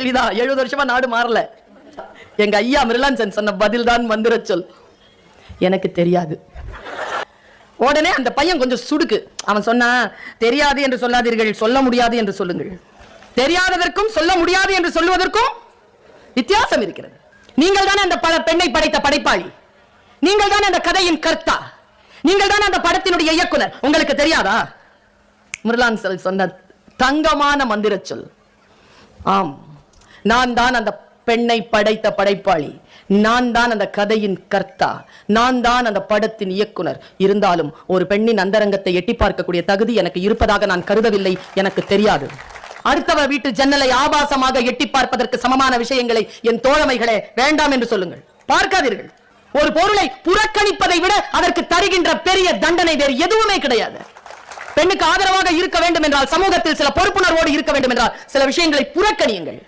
70 வருஷமா நாடு மாறல. எங்க ஐயா மிர்லான் சொன்ன பதில் தான் மந்திர சொல். எனக்கு தெரியாது. உடனே அந்த பையன் கொஞ்சம் சுடுக்கு. அவன் சொன்னா, தெரியாது என்று சொல்லாதீர்கள், சொல்ல முடியாது என்று சொல்லுங்கள். தெரியாததற்கும் சொல்ல முடியாது என்று சொல்லுவதற்கும் வித்தியாசம் இருக்கிறது. நீங்கள் தானே அந்த பெண்ணை படைத்த படைப்பாளி, நீங்கள் தானே அந்த கதையின் கர்த்தா, நீங்கள் தானே அந்த படத்தினுடைய இயக்குனர். உங்களுக்கு தெரியாதா? மிர்லான் சொன்ன தங்கமான மந்திர சொல். ஆம், நான் தான் அந்த பெண்ணை படைத்த படைப்பாளி, நான் தான் அந்த கதையின் கர்த்தா, நான் தான் அந்த படத்தின் இயக்குனர். இருந்தாலும் ஒரு பெண்ணின் அந்தரங்கத்தை எட்டி பார்க்கக்கூடிய தகுதி எனக்கு இருப்பதாக நான் கருதவில்லை. எனக்கு தெரியாது. அடுத்தவர் வீட்டு ஜன்னலை ஆபாசமாக எட்டி பார்ப்பதற்கு சமமான விஷயங்களை என் தோழமைகளே வேண்டாம் என்று சொல்லுங்கள். பார்க்காதீர்கள். ஒரு பொருளை புறக்கணிப்பதை விட அதற்கு தருகின்ற பெரிய தண்டனை வேறு எதுவுமே கிடையாது. பெண்ணுக்கு ஆதரவாக இருக்க வேண்டும் என்றால், சமூகத்தில் சில பொறுப்புணர்வோடு இருக்க வேண்டும் என்றால், சில விஷயங்களை புறக்கணியுங்கள்.